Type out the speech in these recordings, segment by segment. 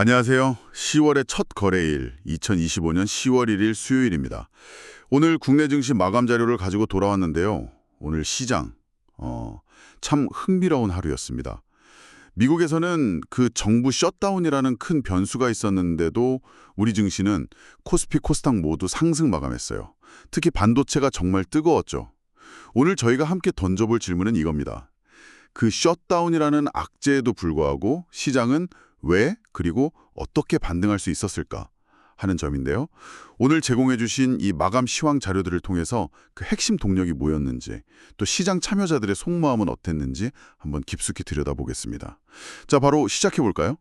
안녕하세요. 10월의 첫 거래일, 2025년 10월 1일 수요일입니다. 오늘 국내 증시 마감 자료를 가지고 돌아왔는데요. 오늘 시장, 참 흥미로운 하루였습니다. 미국에서는 그 정부 셧다운이라는 큰 변수가 있었는데도 우리 증시는 코스피, 코스닥 모두 상승 마감했어요. 특히 반도체가 정말 뜨거웠죠. 오늘 저희가 함께 던져볼 질문은 이겁니다. 그 셧다운이라는 악재에도 불구하고 시장은 왜 그리고 어떻게 반등할 수 있었을까 하는 점인데요. 오늘 제공해 주신 이 마감 시황 자료들을 통해서 그 핵심 동력이 뭐였는지 또 시장 참여자들의 속마음은 어땠는지 한번 깊숙이 들여다보겠습니다. 자, 바로 시작해 볼까요?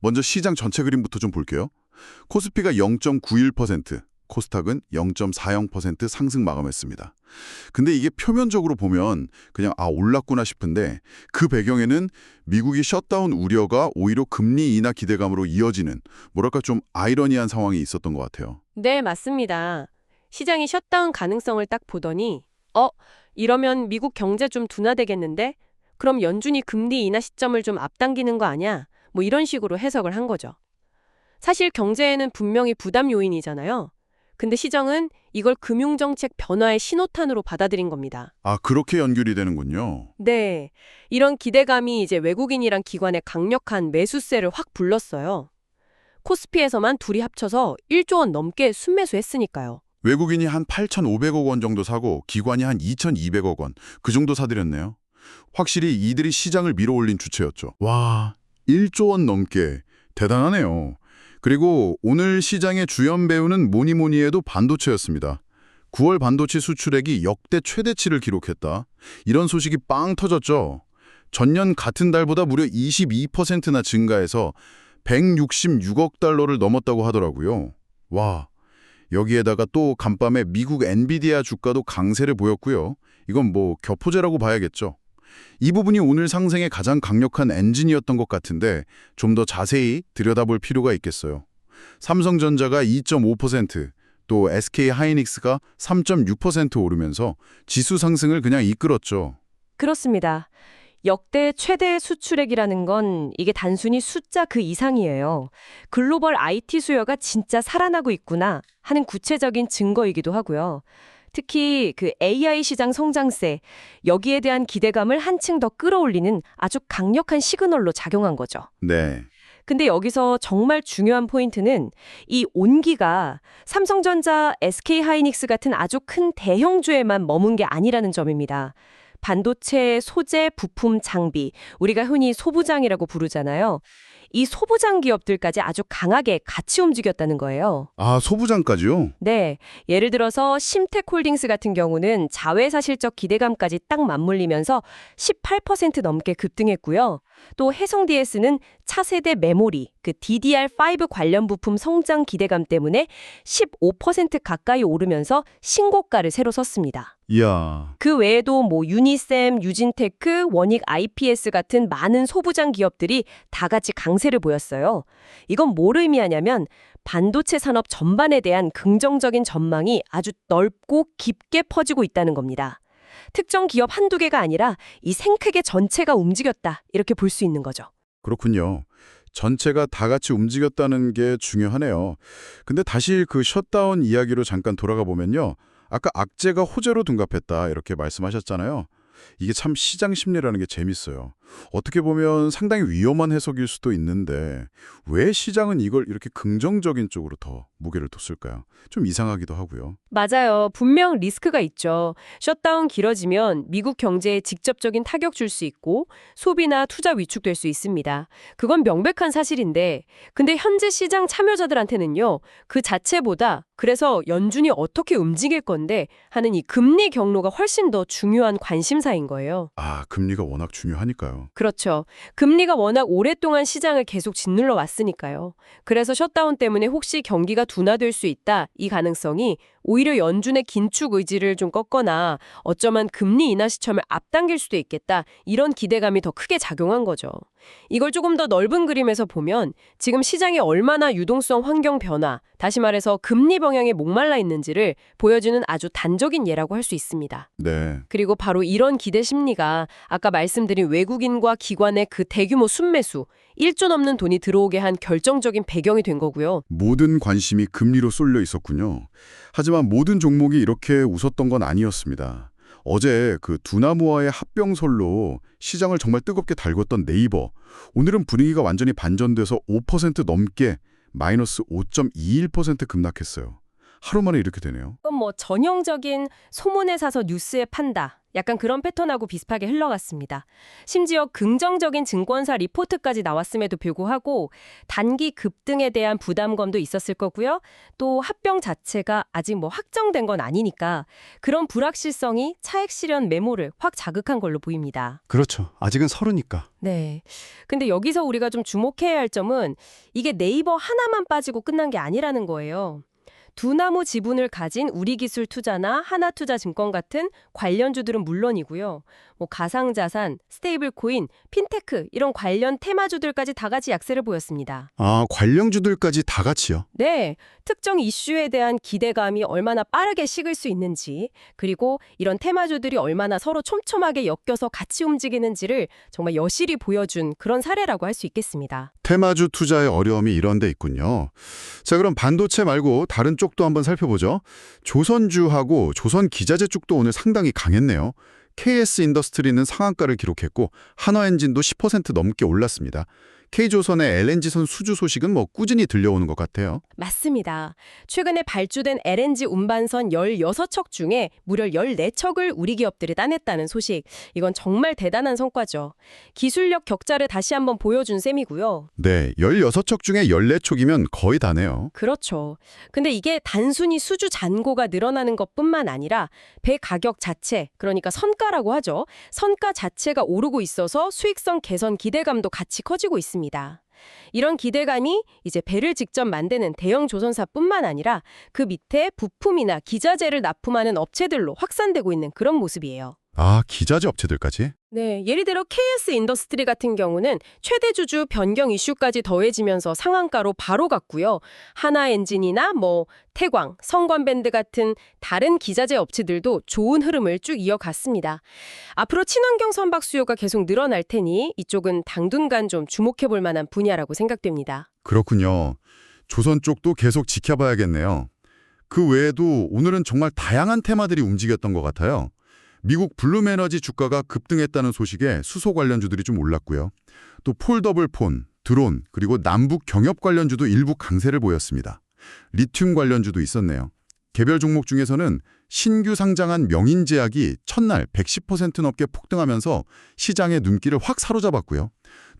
먼저 시장 전체 그림부터 좀 볼게요. 코스피가 0.91%, 코스닥은 0.40% 상승 마감했습니다. 근데 이게 표면적으로 보면 그냥 올랐구나 싶은데 그 배경에는 미국이 셧다운 우려가 오히려 금리 인하 기대감으로 이어지는 뭐랄까 좀 아이러니한 상황이 있었던 것 같아요. 네, 맞습니다. 시장이 셧다운 가능성을 딱 보더니 이러면 미국 경제 좀 둔화되겠는데? 그럼 연준이 금리 인하 시점을 좀 앞당기는 거 아니야? 뭐 이런 식으로 해석을 한 거죠. 사실 경제에는 분명히 부담 요인이잖아요. 근데 시장은 이걸 금융정책 변화의 신호탄으로 받아들인 겁니다. 그렇게 연결이 되는군요. 네, 이런 기대감이 이제 외국인이랑 기관의 강력한 매수세를 확 불렀어요. 코스피에서만 둘이 합쳐서 1조 원 넘게 순매수했으니까요. 외국인이 한 8,500억 원 정도 사고 기관이 한 2,200억 원, 그 정도 사들였네요. 확실히 이들이 시장을 밀어올린 주체였죠. 와, 1조 원 넘게 대단하네요. 그리고 오늘 시장의 주연 배우는 뭐니 해도 반도체였습니다. 9월 반도체 수출액이 역대 최대치를 기록했다. 이런 소식이 빵 터졌죠. 전년 같은 달보다 무려 22%나 증가해서 166억 달러를 넘었다고 하더라고요. 와, 여기에다가 또 간밤에 미국 엔비디아 주가도 강세를 보였고요. 이건 뭐 격포제라고 봐야겠죠. 이 부분이 오늘 상승의 가장 강력한 엔진이었던 것 같은데 좀 더 자세히 들여다볼 필요가 있겠어요. 삼성전자가 2.5%, 또 SK하이닉스가 3.6% 오르면서 지수 상승을 그냥 이끌었죠. 그렇습니다. 역대 최대 수출액이라는 건 이게 단순히 숫자 그 이상이에요. 글로벌 IT 수요가 진짜 살아나고 있구나 하는 구체적인 증거이기도 하고요. 특히 그 AI 시장 성장세, 여기에 대한 기대감을 한층 더 끌어올리는 아주 강력한 시그널로 작용한 거죠. 네. 근데 여기서 정말 중요한 포인트는 이 온기가 삼성전자, SK하이닉스 같은 아주 큰 대형주에만 머문 게 아니라는 점입니다. 반도체, 소재, 부품, 장비, 우리가 흔히 소부장이라고 부르잖아요. 이 소부장 기업들까지 아주 강하게 같이 움직였다는 거예요. 소부장까지요? 네, 예를 들어서 심텍홀딩스 같은 경우는 자회사 실적 기대감까지 딱 맞물리면서 18% 넘게 급등했고요. 또 해성DS는 차세대 메모리, 그 DDR5 관련 부품 성장 기대감 때문에 15% 가까이 오르면서 신고가를 새로 섰습니다. 이야. 그 외에도 뭐 유니셈, 유진테크, 원익 IPS 같은 많은 소부장 기업들이 다 같이 강세를 보였어요. 이건 뭘 의미하냐면 반도체 산업 전반에 대한 긍정적인 전망이 아주 넓고 깊게 퍼지고 있다는 겁니다. 특정 기업 한두 개가 아니라 이 생태계 전체가 움직였다, 이렇게 볼 수 있는 거죠. 그렇군요. 전체가 다 같이 움직였다는 게 중요하네요. 근데 다시 그 셧다운 이야기로 잠깐 돌아가 보면요. 아까 악재가 호재로 둔갑했다 이렇게 말씀하셨잖아요. 이게 참 시장 심리라는 게 재밌어요. 어떻게 보면 상당히 위험한 해석일 수도 있는데 왜 시장은 이걸 이렇게 긍정적인 쪽으로 더 무게를 뒀을까요? 좀 이상하기도 하고요. 맞아요. 분명 리스크가 있죠. 셧다운 길어지면 미국 경제에 직접적인 타격 줄 수 있고 소비나 투자 위축될 수 있습니다. 그건 명백한 사실인데 근데 현재 시장 참여자들한테는요. 그 자체보다 그래서 연준이 어떻게 움직일 건데 하는 이 금리 경로가 훨씬 더 중요한 관심사인 거예요. 금리가 워낙 중요하니까요. 그렇죠. 금리가 워낙 오랫동안 시장을 계속 짓눌러 왔으니까요. 그래서 셧다운 때문에 혹시 경기가 둔화될 수 있다, 이 가능성이 오히려 연준의 긴축 의지를 좀 꺾거나 어쩌면 금리 인하 시점을 앞당길 수도 있겠다. 이런 기대감이 더 크게 작용한 거죠. 이걸 조금 더 넓은 그림에서 보면 지금 시장이 얼마나 유동성 환경 변화, 다시 말해서 금리 방향에 목말라 있는지를 보여주는 아주 단적인 예라고 할 수 있습니다. 네. 그리고 바로 이런 기대 심리가 아까 말씀드린 외국인과 기관의 그 대규모 순매수, 1조 넘는 돈이 들어오게 한 결정적인 배경이 된 거고요. 모든 관심이 금리로 쏠려 있었군요. 하지만 모든 종목이 이렇게 웃었던 건 아니었습니다. 어제 그 두나무와의 합병설로 시장을 정말 뜨겁게 달궜던 네이버. 오늘은 분위기가 완전히 반전돼서 5% 넘게 마이너스 5.21% 급락했어요. 하루 만에 이렇게 되네요. 그건 뭐 전형적인 소문에 사서 뉴스에 판다. 약간 그런 패턴하고 비슷하게 흘러갔습니다. 심지어 긍정적인 증권사 리포트까지 나왔음에도 불구하고 단기 급등에 대한 부담감도 있었을 거고요. 또 합병 자체가 아직 뭐 확정된 건 아니니까 그런 불확실성이 차익 실현 매모를 확 자극한 걸로 보입니다. 그렇죠. 아직은 서르니까. 네. 근데 여기서 우리가 좀 주목해야 할 점은 이게 네이버 하나만 빠지고 끝난 게 아니라는 거예요. 두나무 지분을 가진 우리기술투자나 하나투자증권 같은 관련주들은 물론이고요. 뭐 가상자산, 스테이블코인, 핀테크 이런 관련 테마주들까지 다 같이 약세를 보였습니다. 아, 관련주들까지 다 같이요? 네, 특정 이슈에 대한 기대감이 얼마나 빠르게 식을 수 있는지, 그리고 이런 테마주들이 얼마나 서로 촘촘하게 엮여서 같이 움직이는지를 정말 여실히 보여준 그런 사례라고 할 수 있겠습니다. 테마주 투자의 어려움이 이런 데 있군요. 자, 그럼 반도체 말고 다른 쪽도 한번 살펴보죠. 조선주하고 조선기자재 쪽도 오늘 상당히 강했네요. KS 인더스트리는 상한가를 기록했고 한화엔진도 10% 넘게 올랐습니다. K조선의 LNG선 수주 소식은 뭐 꾸준히 들려오는 것 같아요. 맞습니다. 최근에 발주된 LNG 운반선 16척 중에 무려 14척을 우리 기업들이 따냈다는 소식. 이건 정말 대단한 성과죠. 기술력 격차를 다시 한번 보여준 셈이고요. 네, 16척 중에 14척이면 거의 다네요. 그렇죠. 근데 이게 단순히 수주 잔고가 늘어나는 것뿐만 아니라 배 가격 자체, 그러니까 선가라고 하죠. 선가 자체가 오르고 있어서 수익성 개선 기대감도 같이 커지고 있습니다. 이런 기대감이 이제 배를 직접 만드는 대형 조선사뿐만 아니라 그 밑에 부품이나 기자재를 납품하는 업체들로 확산되고 있는 그런 모습이에요. 아, 기자재 업체들까지? 네, 예를 들어 KS 인더스트리 같은 경우는 최대 주주 변경 이슈까지 더해지면서 상한가로 바로 갔고요. 하나엔진이나 태광, 성관밴드 같은 다른 기자재 업체들도 좋은 흐름을 쭉 이어갔습니다. 앞으로 친환경 선박 수요가 계속 늘어날 테니 이쪽은 당분간 좀 주목해볼 만한 분야라고 생각됩니다. 그렇군요. 조선 쪽도 계속 지켜봐야겠네요. 그 외에도 오늘은 정말 다양한 테마들이 움직였던 것 같아요. 미국 블룸에너지 주가가 급등했다는 소식에 수소 관련주들이 좀 올랐고요. 또 폴더블 폰, 드론, 그리고 남북 경협 관련주도 일부 강세를 보였습니다. 리튬 관련주도 있었네요. 개별 종목 중에서는 신규 상장한 명인제약이 첫날 110% 넘게 폭등하면서 시장의 눈길을 확 사로잡았고요.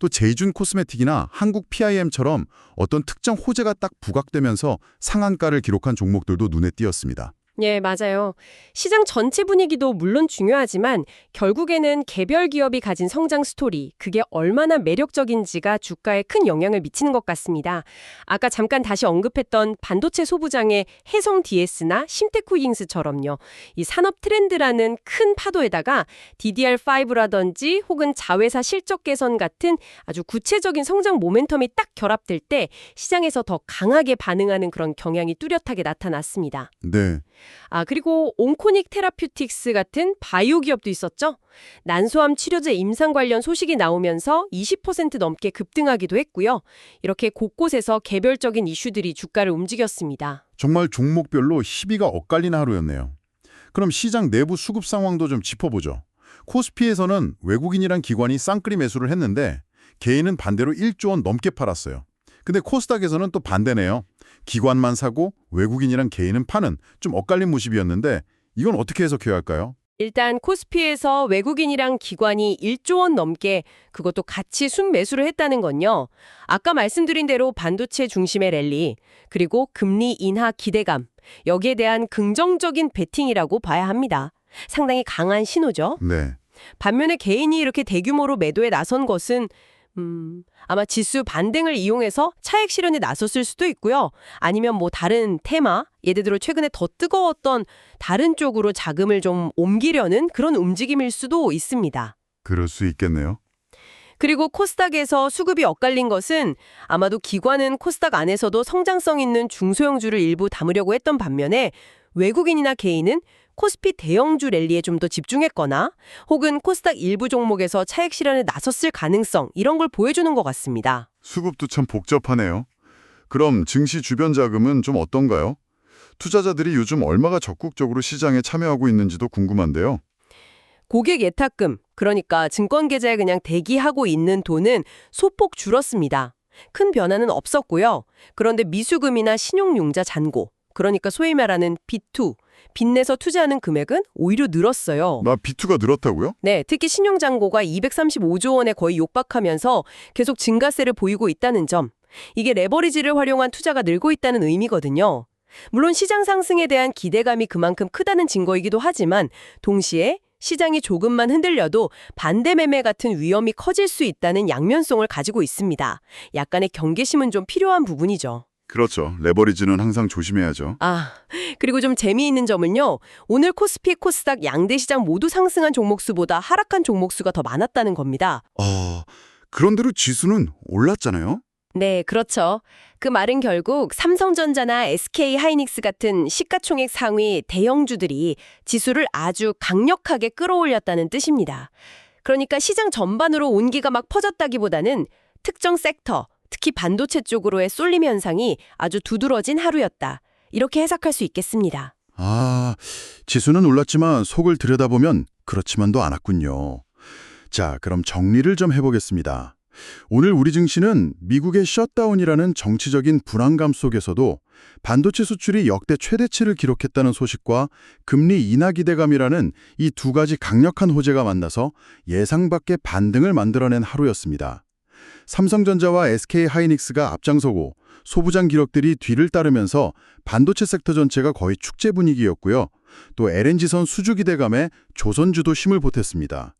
또 제이준 코스메틱이나 한국 PIM처럼 어떤 특정 호재가 딱 부각되면서 상한가를 기록한 종목들도 눈에 띄었습니다. 예, 맞아요. 시장 전체 분위기도 물론 중요하지만 결국에는 개별 기업이 가진 성장 스토리, 그게 얼마나 매력적인지가 주가에 큰 영향을 미치는 것 같습니다. 아까 잠깐 다시 언급했던 반도체 소부장의 해성 DS나 심테크잉스처럼요. 이 산업 트렌드라는 큰 파도에다가 DDR5라든지 혹은 자회사 실적 개선 같은 아주 구체적인 성장 모멘텀이 딱 결합될 때 시장에서 더 강하게 반응하는 그런 경향이 뚜렷하게 나타났습니다. 네. 그리고 온코닉 테라퓨틱스 같은 바이오 기업도 있었죠. 난소암 치료제 임상 관련 소식이 나오면서 20% 넘게 급등하기도 했고요. 이렇게 곳곳에서 개별적인 이슈들이 주가를 움직였습니다. 정말 종목별로 희비가 엇갈리는 하루였네요. 그럼 시장 내부 수급 상황도 좀 짚어보죠. 코스피에서는 외국인이란 기관이 쌍끌이 매수를 했는데 개인은 반대로 1조 원 넘게 팔았어요. 근데 코스닥에서는 또 반대네요. 기관만 사고 외국인이랑 개인은 파는 좀 엇갈린 모습이었는데 이건 어떻게 해석해야 할까요? 일단 코스피에서 외국인이랑 기관이 1조 원 넘게 그것도 같이 순매수를 했다는 건요. 아까 말씀드린 대로 반도체 중심의 랠리, 그리고 금리 인하 기대감, 여기에 대한 긍정적인 베팅이라고 봐야 합니다. 상당히 강한 신호죠. 네. 반면에 개인이 이렇게 대규모로 매도에 나선 것은 아마 지수 반등을 이용해서 차익 실현에 나섰을 수도 있고요. 아니면 뭐 다른 테마, 예를 들어 최근에 더 뜨거웠던 다른 쪽으로 자금을 좀 옮기려는 그런 움직임일 수도 있습니다. 그럴 수 있겠네요. 그리고 코스닥에서 수급이 엇갈린 것은 아마도 기관은 코스닥 안에서도 성장성 있는 중소형주를 일부 담으려고 했던 반면에 외국인이나 개인은 코스피 대형주 랠리에 좀 더 집중했거나 혹은 코스닥 일부 종목에서 차익 실현에 나섰을 가능성 이런 걸 보여주는 것 같습니다. 수급도 참 복잡하네요. 그럼 증시 주변 자금은 좀 어떤가요? 투자자들이 요즘 얼마가 적극적으로 시장에 참여하고 있는지도 궁금한데요. 고객 예탁금, 그러니까 증권 계좌에 그냥 대기하고 있는 돈은 소폭 줄었습니다. 큰 변화는 없었고요. 그런데 미수금이나 신용융자 잔고, 그러니까 소위 말하는 B2, 빚내서 투자하는 금액은 오히려 늘었어요. 나 B2가 늘었다고요? 네, 특히 신용잔고가 235조 원에 거의 육박하면서 계속 증가세를 보이고 있다는 점. 이게 레버리지를 활용한 투자가 늘고 있다는 의미거든요. 물론 시장 상승에 대한 기대감이 그만큼 크다는 증거이기도 하지만 동시에 시장이 조금만 흔들려도 반대 매매 같은 위험이 커질 수 있다는 양면성을 가지고 있습니다. 약간의 경계심은 좀 필요한 부분이죠. 그렇죠. 레버리지는 항상 조심해야죠. 그리고 좀 재미있는 점은요. 오늘 코스피, 코스닥 양대 시장 모두 상승한 종목수보다 하락한 종목수가 더 많았다는 겁니다. 그런대로 지수는 올랐잖아요. 네, 그렇죠. 그 말은 결국 삼성전자나 SK 하이닉스 같은 시가총액 상위 대형주들이 지수를 아주 강력하게 끌어올렸다는 뜻입니다. 그러니까 시장 전반으로 온기가 막 퍼졌다기보다는 특정 섹터, 특히 반도체 쪽으로의 쏠림 현상이 아주 두드러진 하루였다. 이렇게 해석할 수 있겠습니다. 지수는 올랐지만 속을 들여다보면 그렇지만도 않았군요. 자, 그럼 정리를 좀 해보겠습니다. 오늘 우리 증시는 미국의 셧다운이라는 정치적인 불안감 속에서도 반도체 수출이 역대 최대치를 기록했다는 소식과 금리 인하 기대감이라는 이 두 가지 강력한 호재가 만나서 예상 밖의 반등을 만들어낸 하루였습니다. 삼성전자와 SK 하이닉스가 앞장서고 소부장 기록들이 뒤를 따르면서 반도체 섹터 전체가 거의 축제 분위기였고요. 또 LNG선 수주 기대감에 조선주도 힘을 보탰습니다.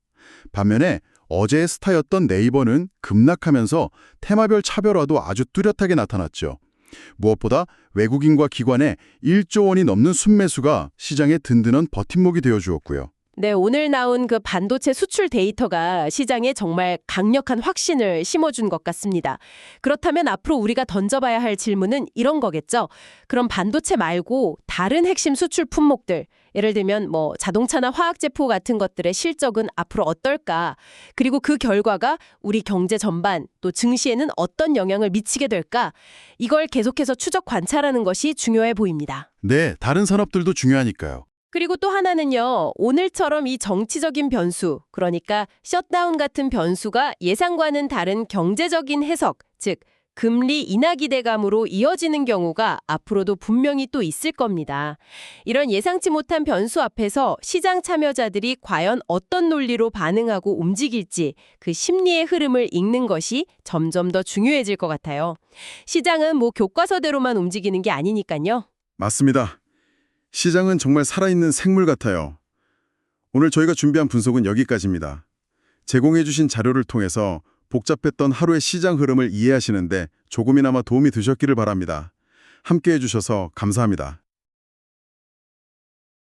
반면에 어제의 스타였던 네이버는 급락하면서 테마별 차별화도 아주 뚜렷하게 나타났죠. 무엇보다 외국인과 기관의 1조 원이 넘는 순매수가 시장의 든든한 버팀목이 되어주었고요. 네, 오늘 나온 그 반도체 수출 데이터가 시장에 정말 강력한 확신을 심어준 것 같습니다. 그렇다면 앞으로 우리가 던져봐야 할 질문은 이런 거겠죠. 그럼 반도체 말고 다른 핵심 수출 품목들, 예를 들면 뭐 자동차나 화학제품 같은 것들의 실적은 앞으로 어떨까? 그리고 그 결과가 우리 경제 전반 또 증시에는 어떤 영향을 미치게 될까? 이걸 계속해서 추적 관찰하는 것이 중요해 보입니다. 네, 다른 산업들도 중요하니까요. 그리고 또 하나는요, 오늘처럼 이 정치적인 변수, 그러니까 셧다운 같은 변수가 예상과는 다른 경제적인 해석, 즉 금리 인하 기대감으로 이어지는 경우가 앞으로도 분명히 또 있을 겁니다. 이런 예상치 못한 변수 앞에서 시장 참여자들이 과연 어떤 논리로 반응하고 움직일지 그 심리의 흐름을 읽는 것이 점점 더 중요해질 것 같아요. 시장은 뭐 교과서대로만 움직이는 게 아니니까요. 맞습니다. 시장은 정말 살아있는 생물 같아요. 오늘 저희가 준비한 분석은 여기까지입니다. 제공해주신 자료를 통해서 복잡했던 하루의 시장 흐름을 이해하시는데 조금이나마 도움이 되셨기를 바랍니다. 함께해 주셔서 감사합니다.